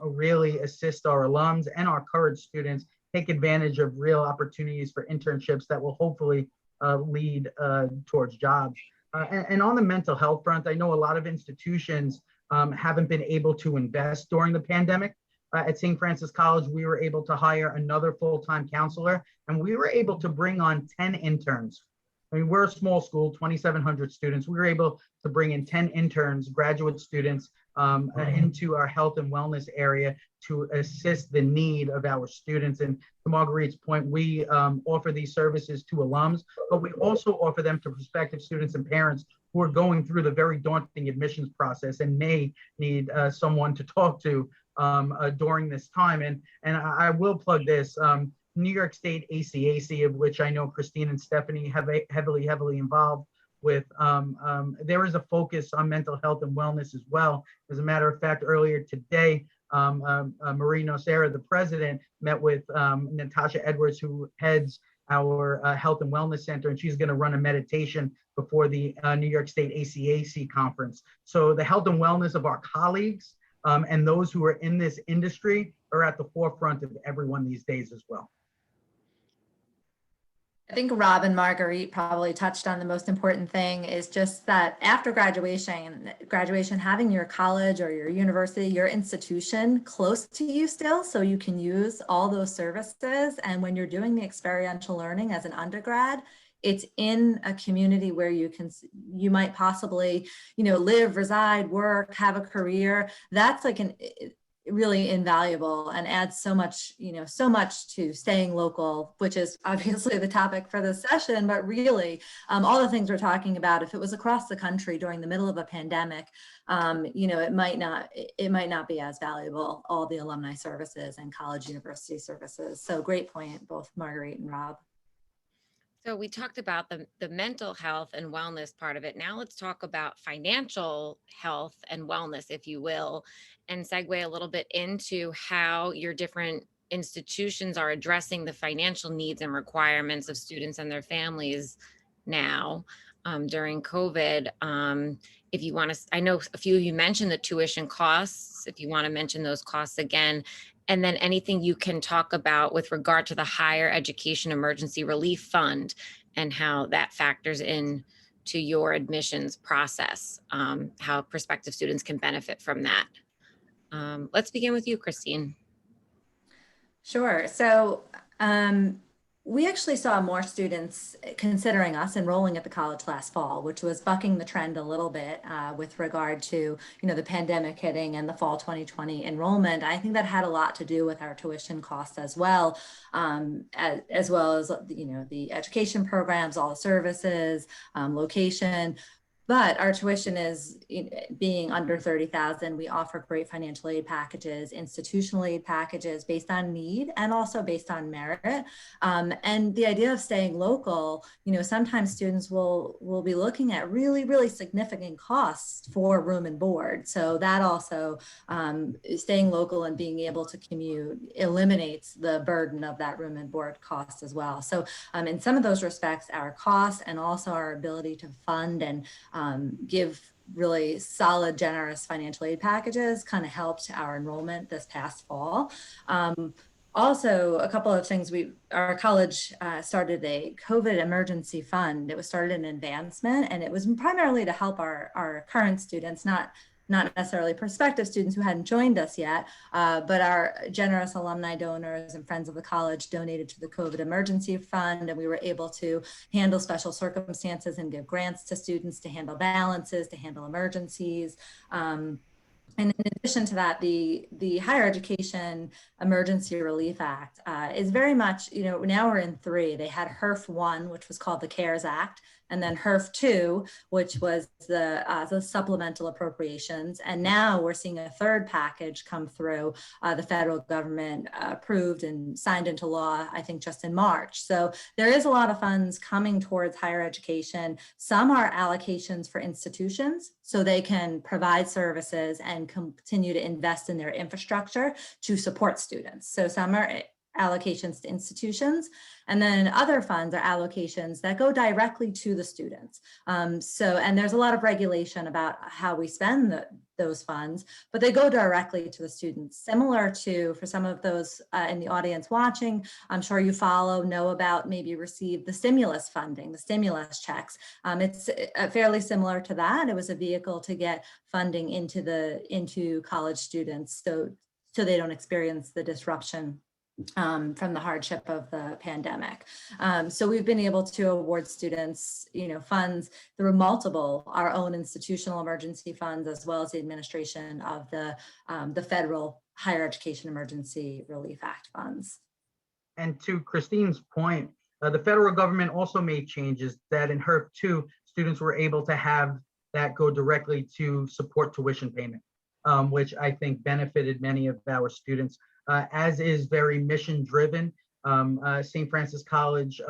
really assist our alums and our current students take advantage of real opportunities for internships that will hopefully lead towards jobs. And on the mental health front, I know a lot of institutions haven't been able to invest during the pandemic. At St. Francis College, we were able to hire another full-time counselor, and we were able to bring on 10 interns. I mean, we're a small school, 2,700 students. We were able to bring in 10 interns, graduate students, into our health and wellness area to assist the need of our students. And to Marguerite's point, we offer these services to alums, but we also offer them to prospective students and parents who are going through the very daunting admissions process and may need someone to talk to during this time. And I will plug this. New York State ACAC, of which I know Christine and Stephanie have heavily involved with, there is a focus on mental health and wellness as well. As a matter of fact, earlier today, Marie Nocera, the president, met with Natasha Edwards, who heads our Health and Wellness Center, and she's going to run a meditation before the New York State ACAC conference. So the health and wellness of our colleagues and those who are in this industry are at the forefront of everyone these days as well. I think Rob and Marguerite probably touched on the most important thing is just that after graduation, having your college or your university, your institution close to you still, so you can use all those services. And when you're doing the experiential learning as an undergrad, it's in a community where you might possibly, live, reside, work, have a career. That's like really invaluable and adds so much to staying local, which is obviously the topic for this session, but really all the things we're talking about, if it was across the country during the middle of a pandemic, it might not be as valuable, all the alumni services and college university services. So great point, both Marguerite and Rob. So we talked about the mental health and wellness part of it. Now let's talk about financial health and wellness, if you will, and segue a little bit into how your different institutions are addressing the financial needs and requirements of students and their families now during COVID. If you want to, I know a few of you mentioned the tuition costs, if you want to mention those costs again. And then anything you can talk about with regard to the Higher Education Emergency Relief Fund and how that factors in to your admissions process, how prospective students can benefit from that. Let's begin with you, Christine. Sure. So we actually saw more students considering us enrolling at the college last fall, which was bucking the trend a little bit with regard to, the pandemic hitting and the fall 2020 enrollment. I think that had a lot to do with our tuition costs as well as the education programs, all the services, location. But our tuition is being under $30,000. We offer great financial aid packages, institutional aid packages based on need and also based on merit. And the idea of staying local, sometimes students will be looking at really, really significant costs for room and board. So that also staying local and being able to commute eliminates the burden of that room and board cost as well. So in some of those respects, our costs and also our ability to fund and give really solid, generous financial aid packages kind of helped our enrollment this past fall. Also, a couple of things, our college started a COVID emergency fund. It was started in advancement, and it was primarily to help our current students, not necessarily prospective students who hadn't joined us yet, but our generous alumni donors and friends of the college donated to the COVID emergency fund, and we were able to handle special circumstances and give grants to students to handle balances, to handle emergencies. And in addition to that, the Higher Education Emergency Relief Act is very much, now we're in 3. They had HERF 1, which was called the CARES Act, and then HERF 2, which was the supplemental appropriations. And now we're seeing a third package come through. The federal government approved and signed into law, I think, just in March. So there is a lot of funds coming towards higher education. Some are allocations for institutions, so they can provide services and continue to invest in their infrastructure to support students. So some are allocations to institutions, and then other funds are allocations that go directly to the students. And there's a lot of regulation about how we spend those funds, but they go directly to the students. Similar to, for some of those in the audience watching, I'm sure you know about, maybe receive the stimulus funding, the stimulus checks. It's fairly similar to that. It was a vehicle to get funding into college students, so they don't experience the disruption from the hardship of the pandemic. So we've been able to award students, funds through multiple, our own institutional emergency funds, as well as the administration of the federal Higher Education Emergency Relief Act funds. And to Christine's point, the federal government also made changes that in HERF 2, students were able to have that go directly to support tuition payment, which I think benefited many of our students. As is very mission driven, St. Francis College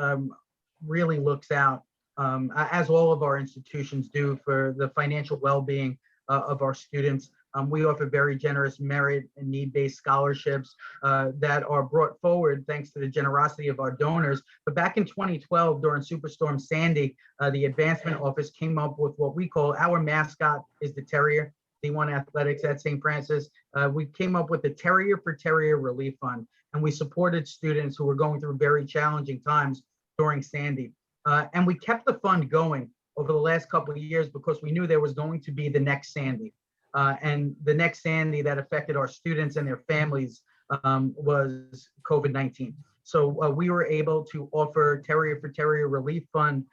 really looks out, as all of our institutions do, for the financial well-being of our students. We offer very generous merit and need-based scholarships that are brought forward thanks to the generosity of our donors. But back in 2012, during Superstorm Sandy, the Advancement Office came up with what we call, our mascot is the Terrier. D1 Athletics at St. Francis. We came up with the Terrier for Terrier Relief Fund, and we supported students who were going through very challenging times during Sandy. And we kept the fund going over the last couple of years because we knew there was going to be the next Sandy. And the next Sandy that affected our students and their families was COVID-19. So we were able to offer Terrier for Terrier Relief Fund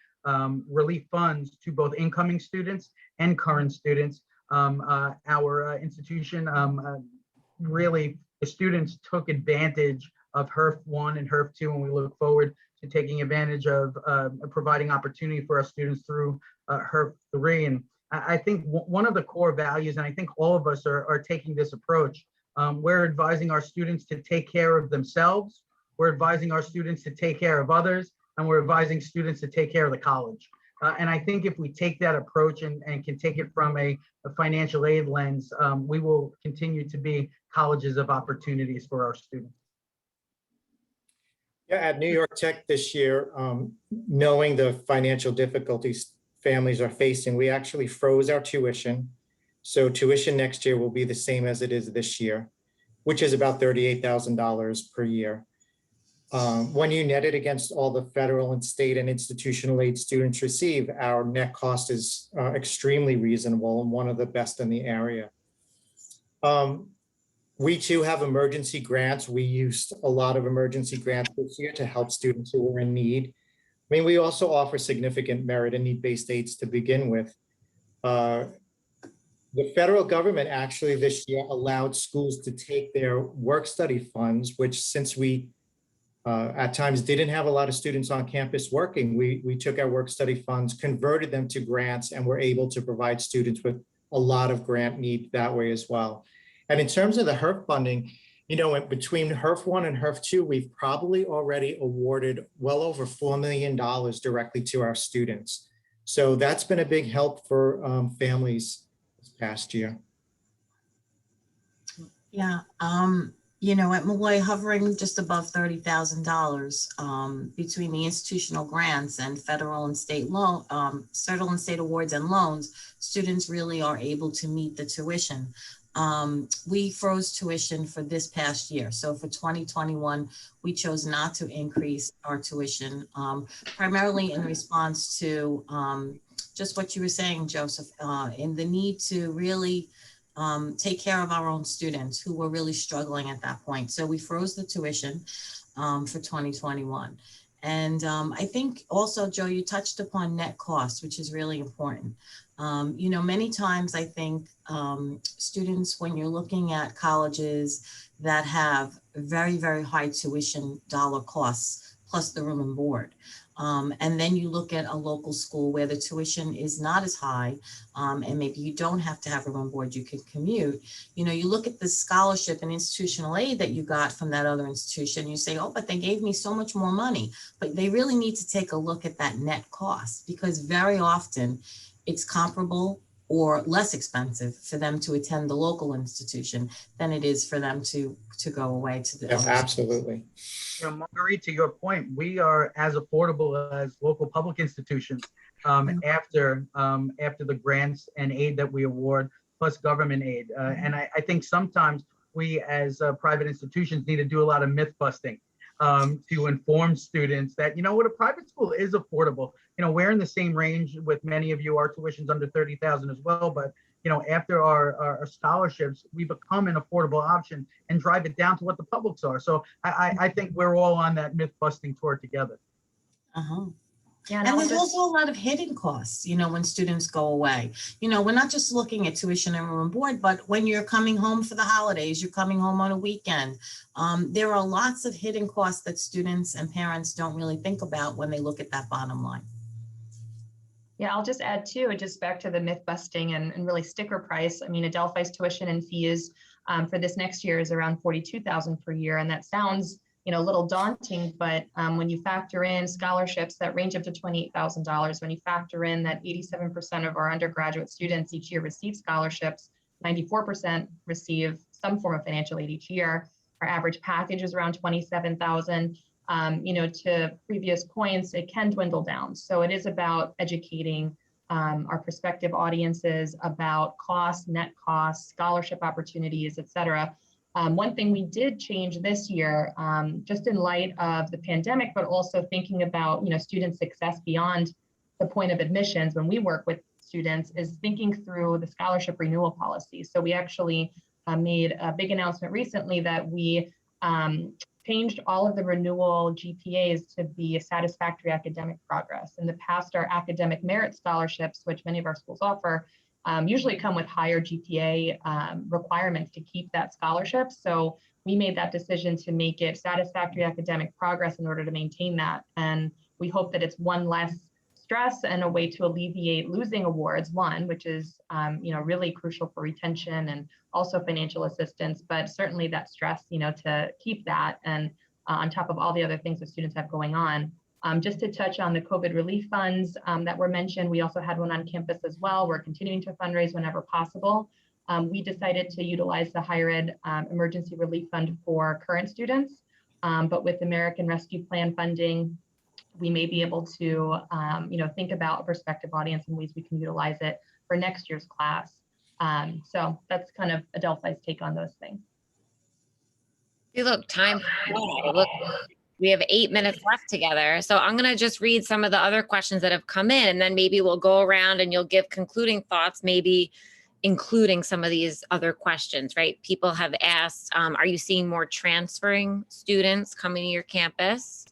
relief funds to both incoming students and current students. Our institution, really, the students took advantage of HERF 1 and HERF 2, and we look forward to taking advantage of providing opportunity for our students through HERF 3. And I think one of the core values, and I think all of us are taking this approach, we're advising our students to take care of themselves, we're advising our students to take care of others, and we're advising students to take care of the college. And I think if we take that approach and can take it from a financial aid lens, we will continue to be colleges of opportunities for our students. Yeah, at New York Tech this year, knowing the financial difficulties families are facing, we actually froze our tuition. So tuition next year will be the same as it is this year, which is about $38,000 per year. When you net it against all the federal and state and institutional aid students receive, our net cost is extremely reasonable and one of the best in the area. We too have emergency grants. We used a lot of emergency grants this year to help students who were in need. I mean, we also offer significant merit and need-based aids to begin with. The federal government actually this year allowed schools to take their work-study funds, which since we at times didn't have a lot of students on campus working, we took our work-study funds, converted them to grants, and were able to provide students with a lot of grant need that way as well. And in terms of the HERF funding, between HERF 1 and HERF 2, we've probably already awarded well over $4 million directly to our students. So that's been a big help for families this past year. Yeah, at Molloy, hovering just above $30,000 between the institutional grants and federal and state awards and loans, students really are able to meet the tuition. We froze tuition for this past year. So for 2021, we chose not to increase our tuition, primarily in response to just what you were saying, Joseph, in the need to really take care of our own students who were really struggling at that point. So we froze the tuition for 2021. And I think also, Joe, you touched upon net cost, which is really important. Many times I think students, when you're looking at colleges that have very, very high tuition dollar costs, plus the room and board, and then you look at a local school where the tuition is not as high, and maybe you don't have to have room and board, you can commute. You look at the scholarship and institutional aid that you got from that other institution, you say, oh, but they gave me so much more money. But they really need to take a look at that net cost, because very often it's comparable or less expensive for them to attend the local institution than it is for them to go away to the Yeah, other schools. absolutely. Marguerite, to your point, we are as affordable as local public institutions after the grants and aid that we award, plus government aid. And I think sometimes we as private institutions need to do a lot of myth busting to inform students that, you know what, a private school is affordable. You know, we're in the same range with many of you. Our tuition's under 30,000 as well, but you know, after our scholarships, we become an affordable option and drive it down to what the publics are. So I think we're all on that myth busting tour together. Yeah, and there's also a lot of hidden costs, you know, when students go away. You know, we're not just looking at tuition and room and board, but when you're coming home for the holidays, you're coming home on a weekend. There are lots of hidden costs that students and parents don't really think about when they look at that bottom line. Yeah, I'll just add too, just back to the myth busting and really sticker price. I mean, Adelphi's tuition and fees for this next year is around $42,000 per year. And that sounds, you know, a little daunting, but when you factor in scholarships that range up to $28,000, when you factor in that 87% of our undergraduate students each year receive scholarships, 94% receive some form of financial aid each year. Our average package is around $27,000. You know, to previous points, it can dwindle down. So it is about educating our prospective audiences about costs, net costs, scholarship opportunities, et cetera. One thing we did change this year, just in light of the pandemic, but also thinking about, you know, student success beyond the point of admissions when we work with students, is thinking through the scholarship renewal policy. So we actually made a big announcement recently that we changed all of the renewal GPAs to be a satisfactory academic progress. In the past, our academic merit scholarships, which many of our schools offer, usually come with higher GPA requirements to keep that scholarship. So we made that decision to make it satisfactory academic progress in order to maintain that. And we hope that it's one less stress and a way to alleviate losing awards, one, which is you know, really crucial for retention and also financial assistance, but certainly that stress, you know, to keep that and on top of all the other things that students have going on. Just to touch on the COVID relief funds that were mentioned, we also had one on campus as well. We're continuing to fundraise whenever possible. We decided to utilize the higher ed emergency relief fund for current students, but with American Rescue Plan funding, we may be able to, you know, think about a prospective audience and ways we can utilize it for next year's class. So that's kind of Adelphi's take on those things. You look, time. Look, we have 8 minutes left together. So I'm going to just read some of the other questions that have come in, and then maybe we'll go around and you'll give concluding thoughts, maybe including some of these other questions, right? People have asked, are you seeing more transferring students coming to your campus,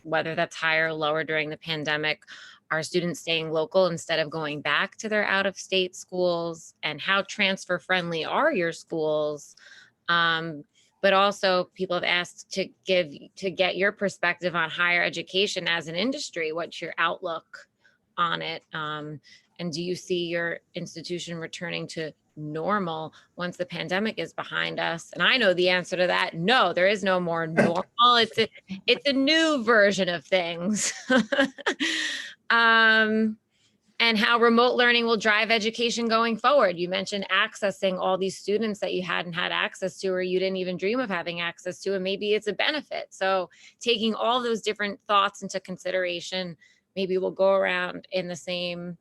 whether that's higher or lower during the pandemic? Are students staying local instead of going back to their out-of-state schools? And how transfer friendly are your schools? But also people have asked to get your perspective on higher education as an industry. What's your outlook on it? And do you see your institution returning to normal once the pandemic is behind us? And I know the answer to that. No, there is no more normal. It's a new version of things. And how remote learning will drive education going forward. You mentioned accessing all these students that you hadn't had access to, or you didn't even dream of having access to, and maybe it's a benefit. So taking all those different thoughts into consideration, maybe we'll go around in the same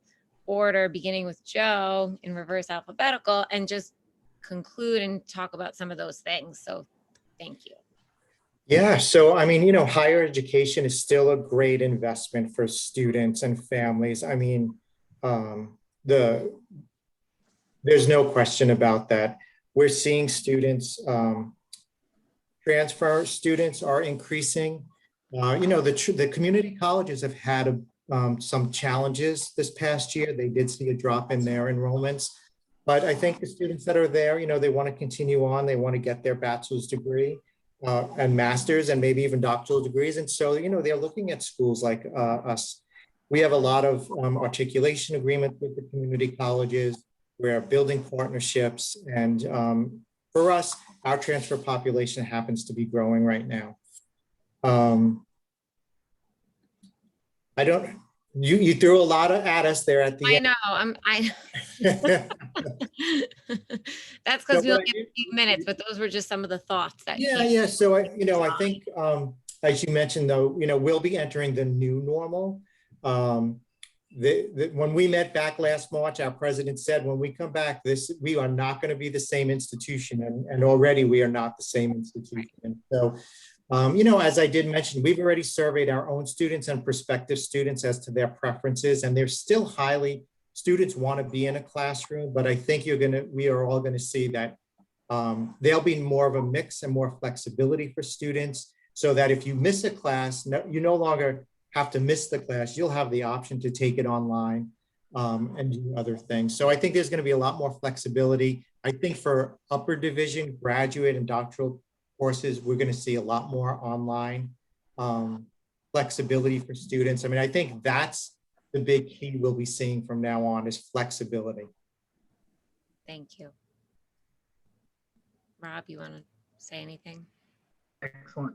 order, beginning with Joe in reverse alphabetical, and just conclude and talk about some of those things. So thank you. Yeah, so I mean, you know, higher education is still a great investment for students and families. I mean, there's no question about that. We're seeing students, transfer students are increasing. You know, the community colleges have had some challenges this past year. They did see a drop in their enrollments, but I think the students that are there, you know, they want to continue on. They want to get their bachelor's degree and master's and maybe even doctoral degrees. And so, you know, they're looking at schools like us. We have a lot of articulation agreement with the community colleges. We're building partnerships. And for us, our transfer population happens to be growing right now. You threw a lot at us there at the I end. know. That's because we only have a few minutes, but those were just some of the thoughts that Yeah. So I think, as you mentioned, though, we'll be entering the new normal. When we met back last March, our president said, when we come back, we are not going to be the same institution, and already we are not the same institution. And so, as I did mention, we've already surveyed our own students and prospective students as to their preferences, and they're still students want to be in a classroom, but I think we are all going to see that there'll be more of a mix and more flexibility for students, so that if you miss a class, you no longer have to miss the class. You'll have the option to take it online and do other things. So I think there's going to be a lot more flexibility. I think for upper division, graduate and doctoral courses, we're going to see a lot more online flexibility for students. I mean, I think that's the big key we'll be seeing from now on is flexibility. Thank you. Rob, you want to say anything? Excellent.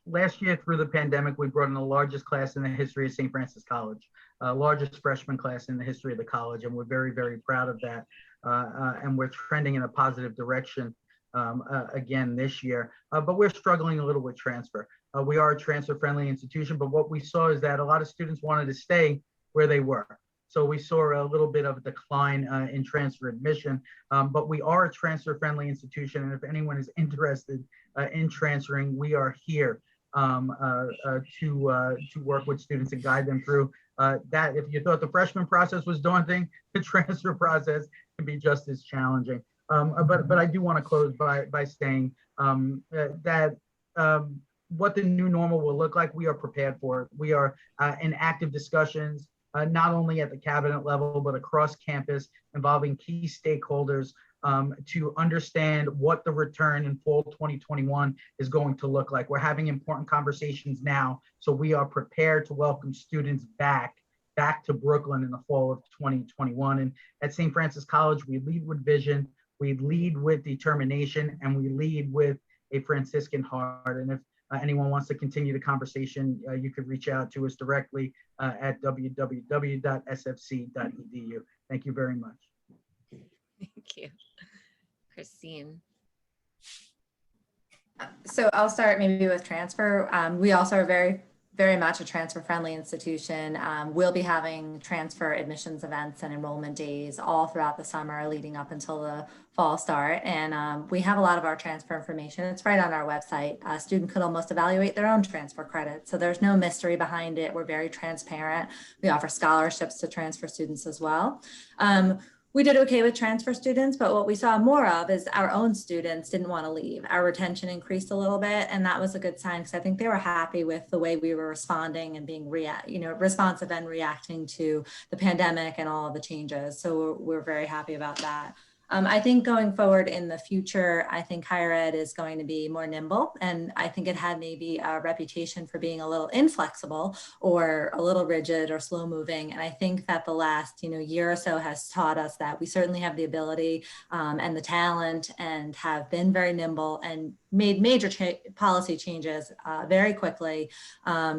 Last year through the pandemic, we brought in the largest class in the history of St. Francis College, largest freshman class in the history of the college. And we're very, very proud of that. And we're trending in a positive direction again this year, but we're struggling a little with transfer. We are a transfer-friendly institution, but what we saw is that a lot of students wanted to stay where they were. So we saw a little bit of a decline in transfer admission, but we are a transfer-friendly institution. And if anyone is interested in transferring, we are here to work with students and guide them through that. If you thought the freshman process was daunting, the transfer process can be just as challenging. But I do want to close by saying that what the new normal will look like, we are prepared for it. We are in active discussions, not only at the cabinet level, but across campus, involving key stakeholders to understand what the return in fall 2021 is going to look like. We're having important conversations now, so we are prepared to welcome students back to Brooklyn in the fall of 2021. And at St. Francis College, we lead with vision, we lead with determination, and we lead with a Franciscan heart. And if anyone wants to continue the conversation, you could reach out to us directly at www.sfc.edu. Thank you very much. Thank you. Christine. So I'll start maybe with transfer. We also are very much a transfer-friendly institution. We'll be having transfer admissions events and enrollment days all throughout the summer leading up until the fall start. And we have a lot of our transfer information. It's right on our website. A student could almost evaluate their own transfer credit. So there's no mystery behind it. We're very transparent. We offer scholarships to transfer students as well. We did okay with transfer students, but what we saw more of is our own students didn't want to leave. Our retention increased a little bit, and that was a good sign because I think they were happy with the way we were responding and being responsive and reacting to the pandemic and all of the changes. So we're very happy about that. I think going forward in the future, I think higher ed is going to be more nimble, and I think it had maybe a reputation for being a little inflexible or a little rigid or slow moving. And I think that the last year or so has taught us that we certainly have the ability and the talent and have been very nimble and made major policy changes very quickly,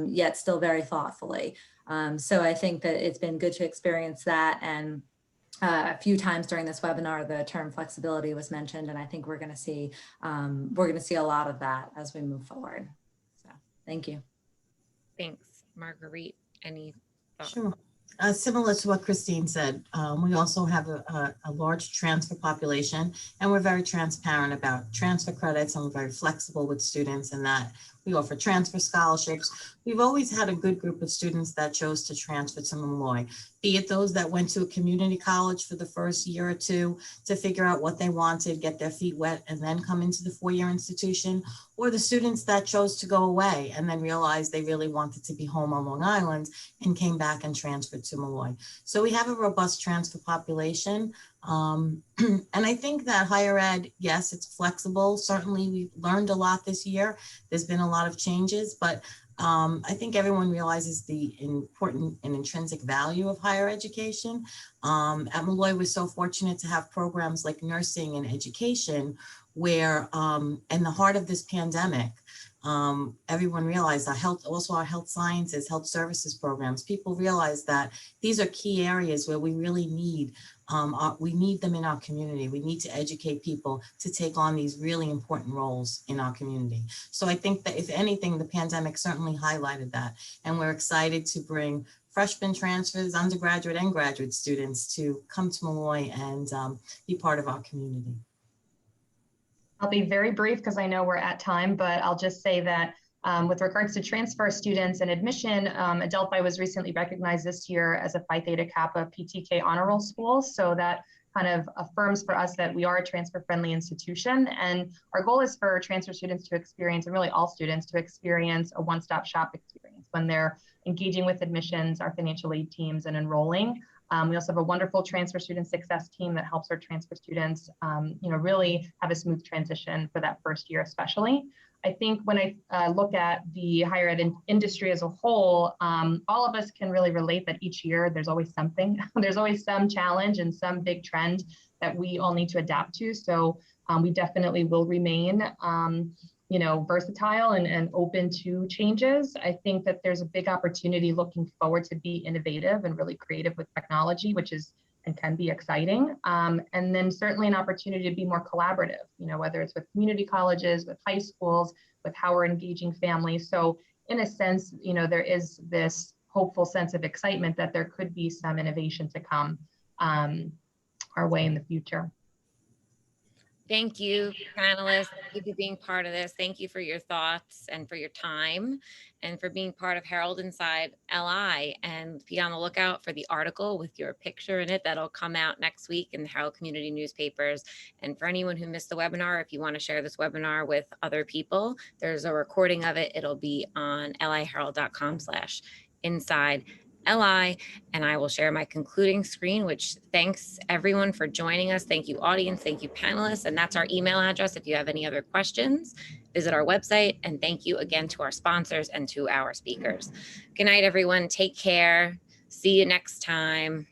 yet still very thoughtfully. So I think that it's been good to experience that. And a few times during this webinar, the term flexibility was mentioned, and I think we're going to see a lot of that as we move forward. So, thank you. Thanks, Marguerite. Any thoughts? Sure. Similar to what Christine said, we also have a large transfer population, and we're very transparent about transfer credits, and we're very flexible with students in that we offer transfer scholarships. We've always had a good group of students that chose to transfer to Molloy, be it those that went to a community college for the first year or two to figure out what they wanted, get their feet wet, and then come into the four-year institution, or the students that chose to go away and then realized they really wanted to be home on Long Island and came back and transferred to Molloy. So we have a robust transfer population. And I think that higher ed, yes, it's flexible. Certainly we've learned a lot this year. There's been a lot of changes, but I think everyone realizes the important and intrinsic value of higher education. At Molloy, we're so fortunate to have programs like nursing and education where in the heart of this pandemic, everyone realized our health sciences, health services programs, people realized that these are key areas where we really need, we need them in our community. We need to educate people to take on these really important roles in our community. So I think that if anything, the pandemic certainly highlighted that. And we're excited to bring freshmen transfers, undergraduate and graduate students to come to Molloy and be part of our community. I'll be very brief because I know we're at time, but I'll just say that with regards to transfer students and admission, Adelphi was recently recognized this year as a Phi Theta Kappa PTK honor roll school. So that kind of affirms for us that we are a transfer-friendly institution. And our goal is for transfer students to experience, and really all students to experience, a one-stop shop experience when they're engaging with admissions, our financial aid teams, and enrolling. We also have a wonderful transfer student success team that helps our transfer students, really have a smooth transition for that first year, especially. I think when I look at the higher ed industry as a whole, all of us can really relate that each year there's always something, there's always some challenge and some big trend that we all need to adapt to. So we definitely will remain versatile and open to changes. I think that there's a big opportunity looking forward to be innovative and really creative with technology, which is and can be exciting. And then certainly an opportunity to be more collaborative, whether it's with community colleges, with high schools, with how we're engaging families. So in a sense, there is this hopeful sense of excitement that there could be some innovation to come our way in the future. Thank you, panelists. Thank you for being part of this. Thank you for your thoughts and for your time and for being part of Herald Inside LI. And be on the lookout for the article with your picture in it that'll come out next week in the Herald Community newspapers. And for anyone who missed the webinar, if you want to share this webinar with other people, there's a recording of it. It'll be on liherald.com/inside LI, and I will share my concluding screen, which thanks everyone for joining us. Thank you, audience. Thank you, panelists. And that's our email address. If you have any other questions, visit our website. And thank you again to our sponsors and to our speakers. Good night, everyone. Take care. See you next time.